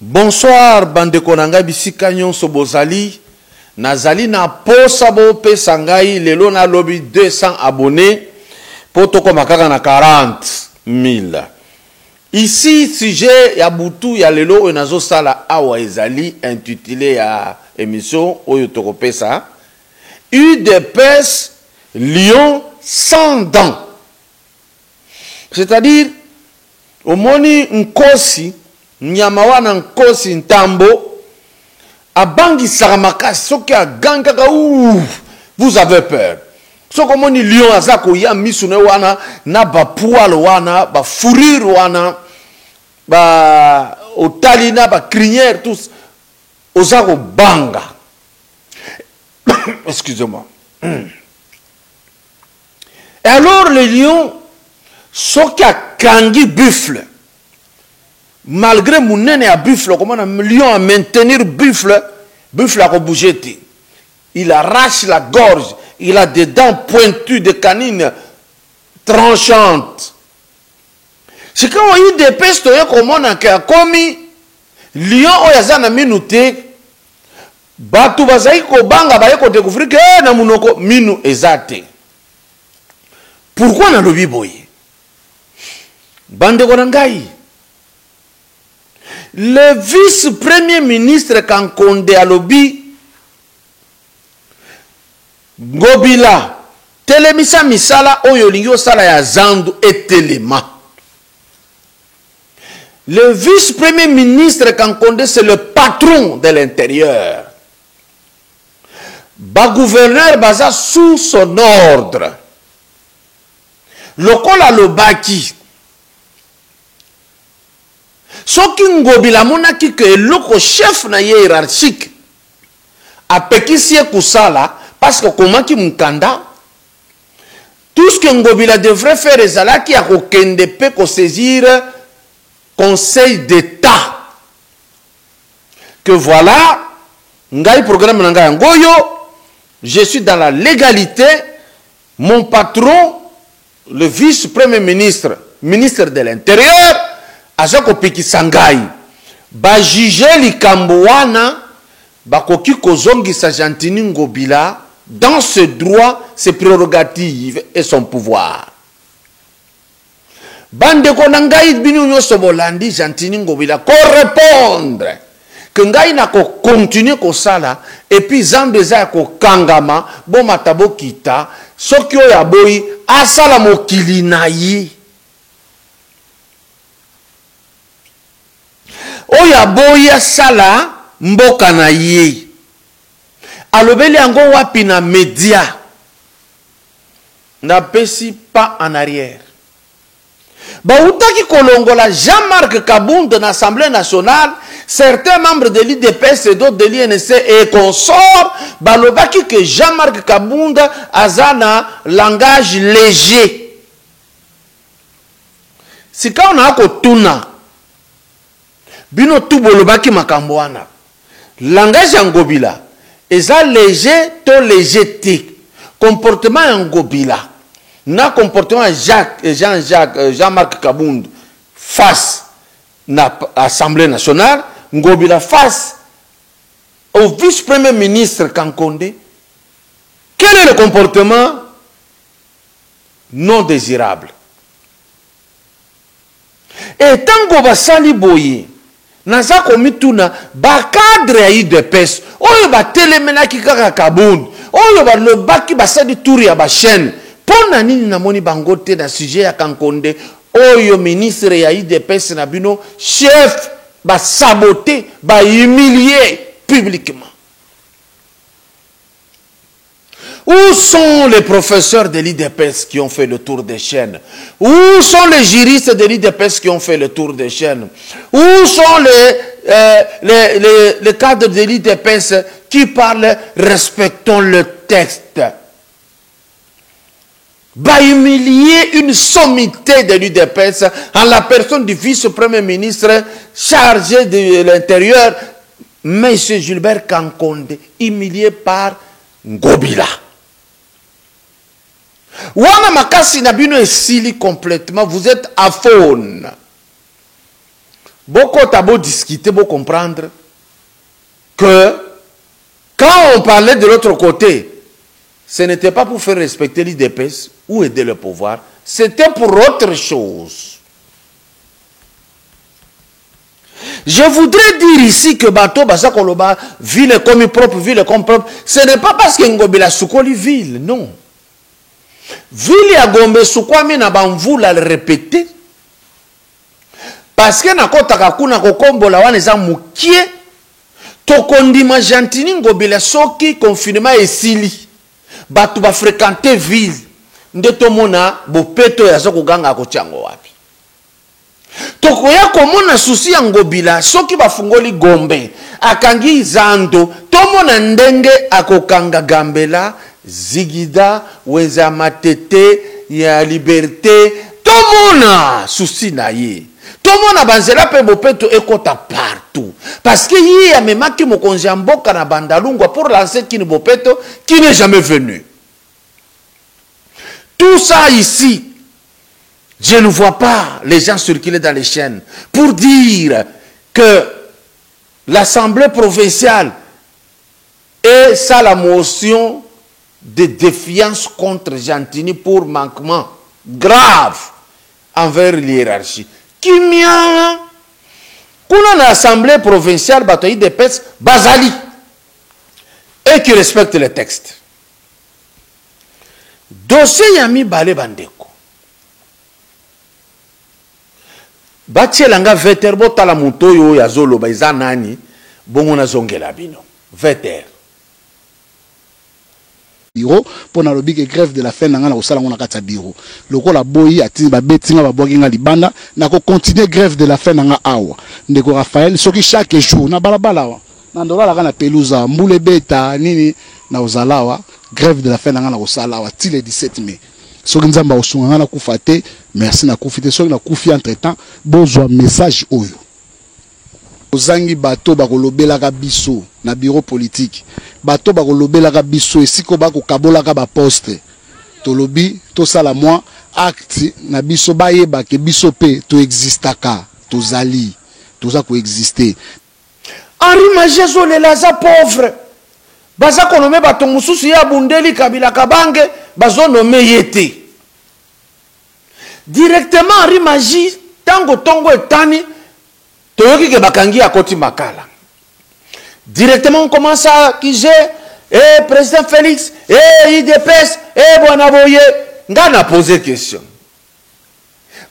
Bonsoir, bande konanga bisika nyonso bozali. Nazali na posa bo pesa ngai lelo na lobi 200 abonnés. Poto makaka na 40 000. Ici, sujet ya butu ya lelo onazo sala awa ezali intitulé ya émission oyo toko pesa. UDPS Lion sans dents. C'est-à-dire, omoni nkosi, nyama wana nkosi ntambo, abangi saramaka, soki aganga ka vous avez peur. Soko moni lion azako ya misune wana, na ba poil wana, ba fourrure wana, ba otalina, ba crinière, tous, ozako banga. Excusez-moi. Et alors le lion, soki a kangi buffle, malgré mon nene à buffle, comment un lion à maintenir buffle, buffle a bougé. Il arrache la gorge, il a des dents pointues, des canines tranchantes. C'est quand on a eu des pestes, comment on a commis, lion oyazana minute, batu bazai ko banga baye ko découvrir que na munoko minu ezate. Pourquoi on a le boye? Bande Konangai. Le vice-premier ministre Kankonde Alobi Ngobila Telemisa Misala Oyolingo Sala ya Zandu et Telema. Le vice-premier ministre Kankonde, c'est le patron de l'intérieur. Ba gouverneur baza sous son ordre. Lokola Lobaki. Soki Ngobila monaki que loko chef na hiérarchique a pekisie kusala parce que comment ki mukanda tout ce que Ngobila devrait faire ezalaki a kokende pe ko saisir conseil d'état que voilà ngai programme na ngai ngoyo je suis dans la légalité mon patron le vice-premier ministre ministre de l'intérieur azako piki sangai ba juger likambo wana bakoki kozongisa Jantini Ngobila dans ses droits, ses prérogatives et son pouvoir. Bande konangai binu nyoso bolandi Jantini Ngobila ko répondre que ngai na ko continuer ko sala et puis zambeza ko kangama bo matabo kita soki oya boyi asala mokili na yi. Oya boya sala mboka na ye. Alobeli yango wapi na média. Na pesi pas en arrière. Ba utaki kolongola Jean-Marc Kabound de l'Assemblée nationale, certains membres de l'IDPS et d'autres de l'INC et consorts, balobaki que Jean-Marc Kabound azana langage léger. Si quand on a kotuna bino tu bolobaki makambo wana langage ya Ngobila eza léger to légèreté comportement ya Ngobila na comportement Jean-Marc Kabound face na Assemblée nationale Ngobila face au vice-premier ministre Kankonde. Quel est le comportement non désirable? Et tant que basali boye naza komituna ba cadre ya UDPS oyo ba telemenaki kaka Kabound oyo ba lobaki basadi tour ya ba chaîne pona nini namoni bango te na sujet ya Kankonde oyo ministre ya UDPS na bino chef ba saboter ba humilier publiquement. Où sont les professeurs de l'IDPS qui ont fait le tour des chaînes? Où sont les juristes de l'IDPS qui ont fait le tour des chaînes? Où sont les cadres de l'IDPS qui parlent respectons le texte? Va humilier une sommité de l'IDPS en la personne du vice-premier ministre chargé de l'intérieur, M. Gilbert Kankonde, humilié par Ngobila. Wana makasi na bino esili complètement, vous êtes à faune. beaucoup d'abord discuter, beaucoup comprendre que quand on parlait de l'autre côté, ce n'était pas pour faire respecter l'IDPS ou aider le pouvoir, c'était pour autre chose. Je voudrais dire ici que Bato Basa Koloba, ville comme propre, ville comme propre, ce n'est pas parce que Ngobila Soukoli ville, non. Ville ya Gombe Soukwami na banvu la répéter. Parce que na kota kakuna kokombo la wane za mukie, tokondima jantini Ngobila soki confinement esili. Bato ba fréquenter ville. Ndeto mona bopeto ya zoko ganga kochango wapi. Tokoya komona susi ya Ngobila soki bafungoli Gombe akangi zando tomona ndenge akokanga Gambela Zigida Wenza Matete ya Liberté tomona susi na ye tomona banzela pe bopeto ekota partout parce que yi amemaki mokonzi ya mboka na Bandalungwa pour lancer Kini Bopeto qui n'est jamais venu. Tout ça ici, je ne vois pas les gens circuler dans les chaînes pour dire que l'Assemblée provinciale est ça la motion de défiance contre Jantini pour manquement grave envers l'hiérarchie. Kimia, kuna l'Assemblée provinciale bataille des pets Bazali et qui respecte les textes. Dossier Yami Bale Bandeko. Batie langa veter bota la mutoyo ya zolo baiza nani bongo na zongela bino veter bureau pour na lobi que grève de la faim nanga na osala ngona kata bureau lokola boyi ati ba betinga ba bokinga libanda na ko continuer grève de la faim nanga awa ndeko Raphaël soki chaque jour na balabala wa na ndola la kana peluza mbule beta nini na ozalawa grève de la faim nanga na osala wa ti le 17 mai. Soki nzamba osunga na kufate merci na kufite soki na kufi entre temps bozwa message oyo ozangi bato bakolobelaka biso na bureau politique bato bakolobelaka biso esiko bakokabolaka ba poste tolobi tosala moi acte na biso bayeba ke biso pe to existaka tozali toza ko exister. Henri Majezo le laza pauvre baza konome bato mususu ya bundeli Kabila Kabange bazo nome yete directement Henri Maji tango tongo etani toyoki ke bakangi à koti makala directement on commence à kiser président Félix IDPS bwana boye ngana poser question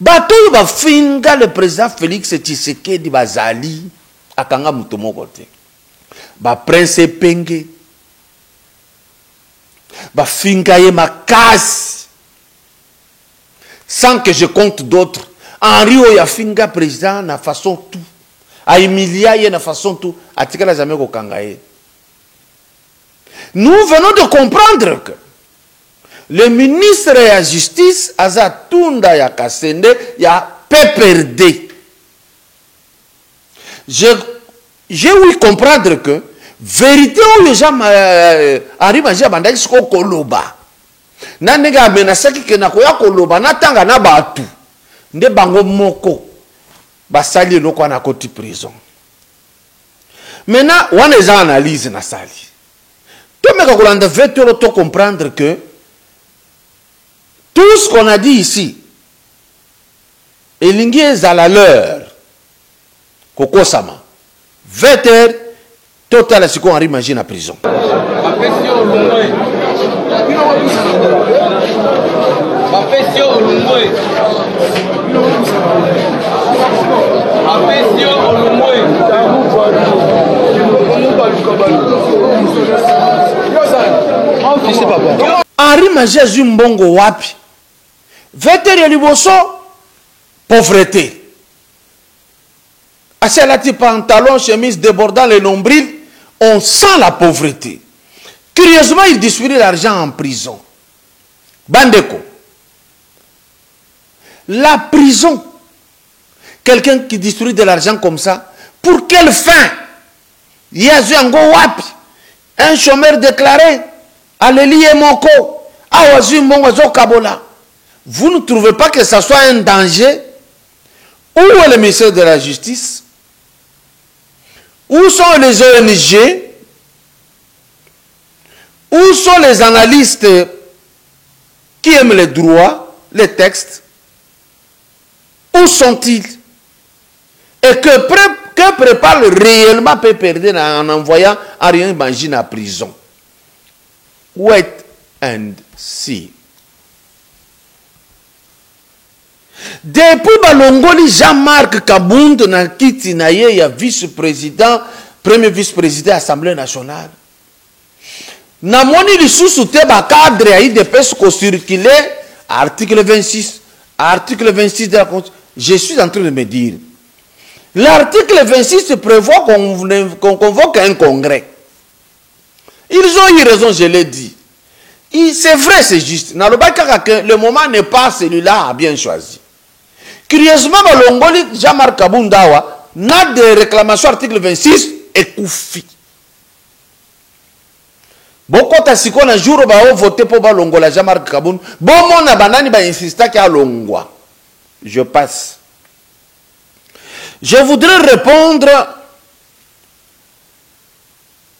bato ba finga le président Félix Tshisekedi bazali akanga muto moko te ba prince Penge ba finga ye makasi sans que je compte d'autres. Henri Oya finga président na façon tout. A Emilia ye na façon tout. A tikala jamais ko kangaye. Nous venons de comprendre que le ministre de la Justice Azatunda ya Kasende ya PPRD. J'ai ouï comprendre que vérité où les gens Henri Maji abandaki siko koloba. Na nega menasaki ke na koya koloba na tanga na batu nde bango moko basali loko na koti prison. Maintenant on les analyse na sali to meka kolanda vetero to comprendre que tout ce qu'on a dit ici elingi ezala leur kokosama veter total siko Henri Maji na prison. Henri Maji azwi mbongo wapi vetere liboso pauvreté asalati pantalon chemise débordant le nombril on sent la pauvreté. Curieusement il distribue l'argent en prison. Bandeko, la prison, quelqu'un qui distribue de l'argent comme ça, pour quelle fin? Il y a un chômeur déclaré, Aleli Moko, vous ne trouvez pas que ça soit un danger Où est le ministère de la Justice? Où sont les ONG? Où sont les analystes qui aiment les droits, les textes? Où sont-ils? Et que prépare réellement PPRD en envoyant Ariane Bangine à prison? Wait and see. Depuis Balongoli, Jean-Marc Kabound na kiti na ye ya vice-président, premier vice-président Assemblée nationale. Na moni lisusu te ba cadre ya IDPS ko circulé article 26 de la Constitution. Je suis en train de me dire, l'article 26 prévoit qu'on convoque un congrès. Ils ont eu raison, je l'ai dit. C'est vrai, c'est juste. Le moment n'est pas celui-là à bien choisi. Curieusement, Longoli, Jean-Marc Kabundawa, n'a de réclamation article 26 et Koufi. Beaucoup de gens un jour ont voté pour Longola, Jean-Marc Kaboun. Bon, mon abanani va insister qu'il y a Longwa. Je passe. Je voudrais répondre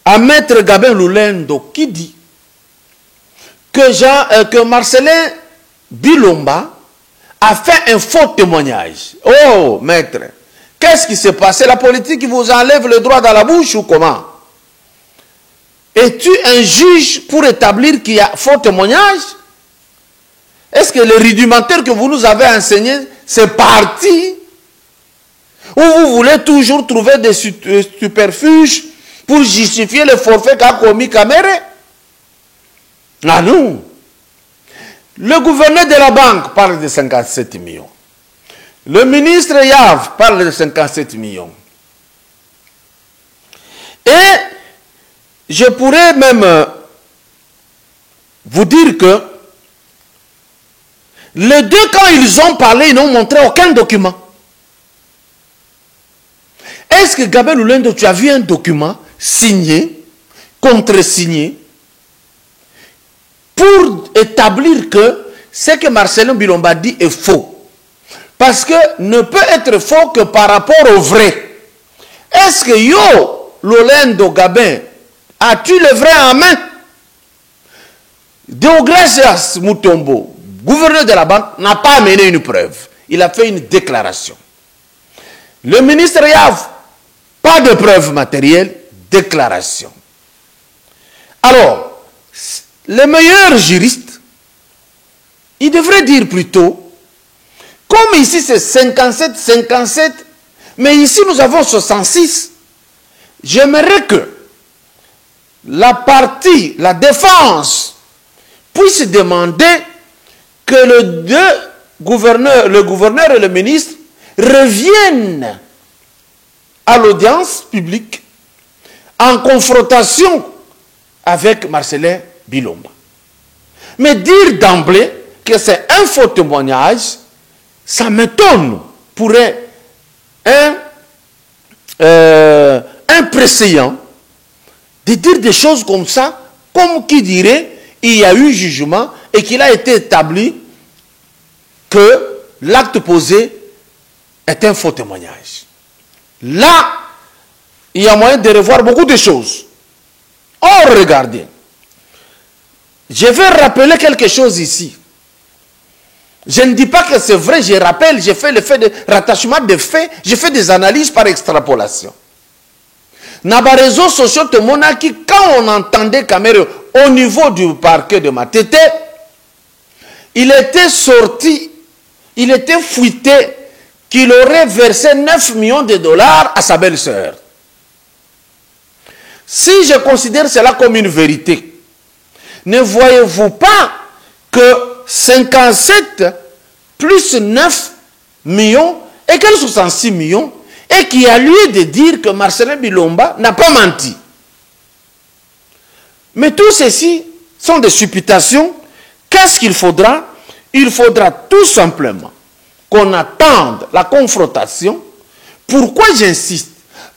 à Maître Gabin Lulendo qui dit que Marcelin Bilomba a fait un faux témoignage. Oh, maître, qu'est-ce qui s'est passé? La politique qui vous enlève le droit dans la bouche ou comment? Es-tu un juge pour établir qu'il y a faux témoignage? Est-ce que le rudimentaire que vous nous avez enseigné, c'est parti? Ou vous voulez toujours trouver des superfuges pour justifier le forfait qu'a commis Kamere? Ah non. Le gouverneur de la banque parle de 57 millions. Le ministre Yav parle de 57 millions. Et je pourrais même vous dire que les deux, quand ils ont parlé, ils n'ont montré aucun document. Est-ce que Gabin Lulendo, tu as vu un document signé, contre-signé, pour établir que ce que Marcelin Bilomba dit est faux? Parce que ne peut être faux que par rapport au vrai. Est-ce que yo, Lulendo Gabin, as-tu le vrai en main? Deogracias Mutombo, gouverneur de la banque, n'a pas amené une preuve. Il a fait une déclaration. Le ministre Yav, pas de preuve matérielle, déclaration. Alors, les meilleurs juristes, ils devraient dire plutôt, comme ici c'est 57, mais ici nous avons 66, j'aimerais que la partie, la défense, puisse demander que le gouverneur et le ministre reviennent à l'audience publique en confrontation avec Marcelin Bilomba. Mais dire d'emblée que c'est un faux témoignage, ça m'étonne pour un précédent de dire des choses comme ça, comme qui dirait il y a eu jugement et qu'il a été établi que l'acte posé est un faux témoignage. Là, il y a moyen de revoir beaucoup de choses. Or, regardez, je vais rappeler quelque chose ici. Je ne dis pas que c'est vrai, je rappelle, j'ai fait le fait de rattachement de faits, j'ai fait des analyses par extrapolation. Dans les réseaux sociaux de Monaki, quand on entendait Kamere au niveau du parquet de Matete, il était sorti, il était fuité qu'il aurait versé 9 millions de dollars à sa belle-sœur. Si je considère cela comme une vérité, ne voyez-vous pas que 57 plus 9 millions égale 66 millions et qu'il y a lieu de dire que Marcelin Bilomba n'a pas menti? Mais tout ceci sont des supputations. Qu'est-ce qu'il faudra? Il faudra tout simplement qu'on attende la confrontation. Pourquoi j'insiste?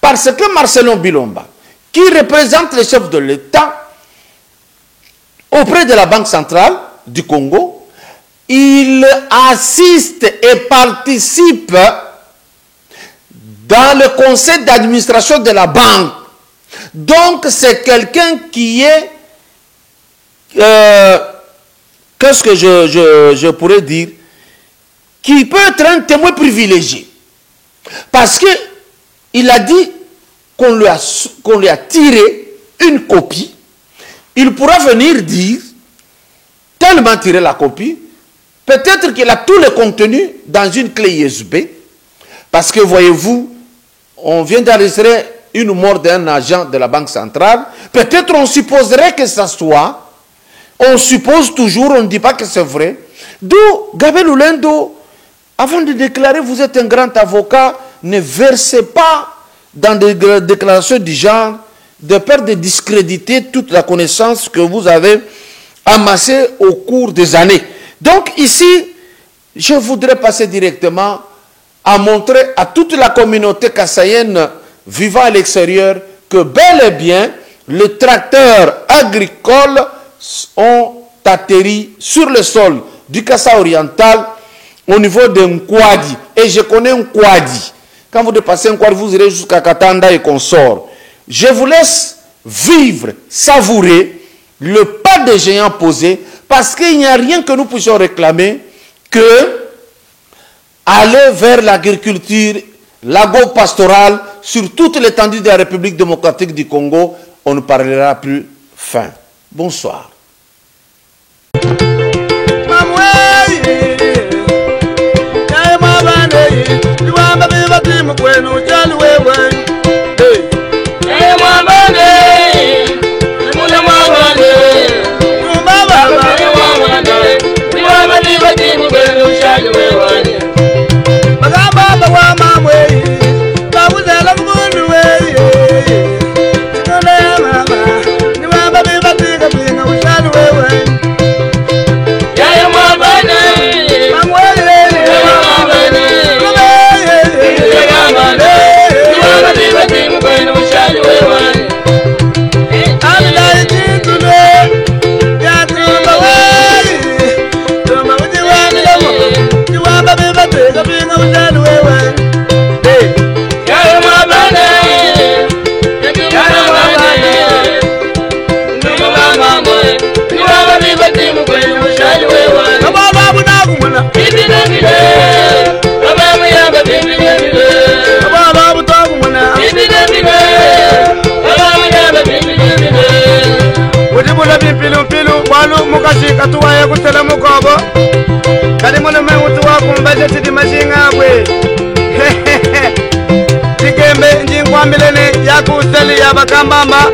Parce que Marcelin Bilomba, qui représente le chef de l'État auprès de la Banque centrale du Congo, il assiste et participe dans le conseil d'administration de la banque. Donc, c'est quelqu'un qui est... qu'est-ce que je pourrais dire? Qui peut être un témoin privilégié. Parce qu'il a dit qu'on lui a tiré une copie. Il pourra venir dire, tellement tiré la copie, peut-être qu'il a tout le contenu dans une clé USB. Parce que, voyez-vous, on vient d'enregistrer une mort d'un agent de la Banque centrale. Peut-être on supposerait que ça soit. On suppose toujours, on ne dit pas que c'est vrai. D'où Gabriel Oulendo, avant de déclarer, vous êtes un grand avocat, ne versez pas dans des déclarations du genre, de peur de discréditer toute la connaissance que vous avez amassée au cours des années. Donc ici, je voudrais passer directement à montrer à toute la communauté kassaïenne vivant à l'extérieur que bel et bien, les tracteurs agricoles ont atterri sur le sol du Kassa oriental au niveau de Nkwadi. Et je connais Nkwadi. Quand vous dépassez Nkwadi, vous irez jusqu'à Katanda et consorts. Je vous laisse vivre, savourer le pas des géants posé, parce qu'il n'y a rien que nous puissions réclamer que aller vers l'agriculture, l'agro-pastorale, sur toute l'étendue de la République démocratique du Congo, on ne parlera plus fin. Bonsoir. Mukashika tuwaye kutela mukobo kali mwana mwengu wakumbaje tidi mashinga bwe tikembe njingwambilene yakuseli yabakambamba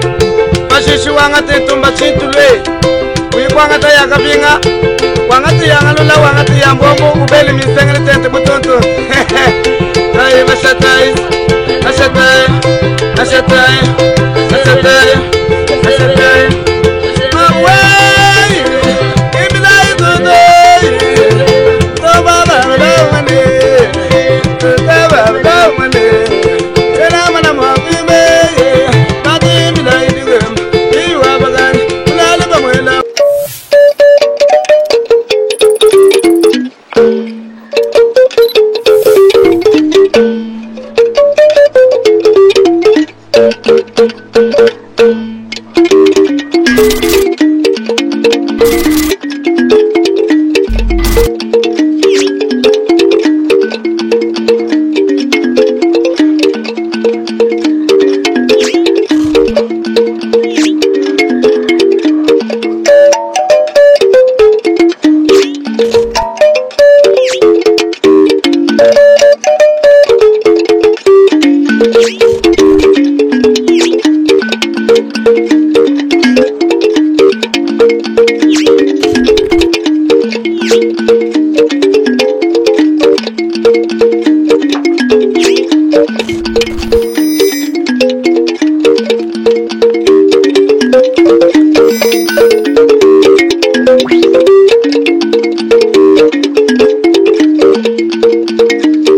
bashishu wangate tumba chintulwe uyikwangata yakabinga wangati yangalula wangati yambombo ubeli misengele tente mutonto ayi bashatai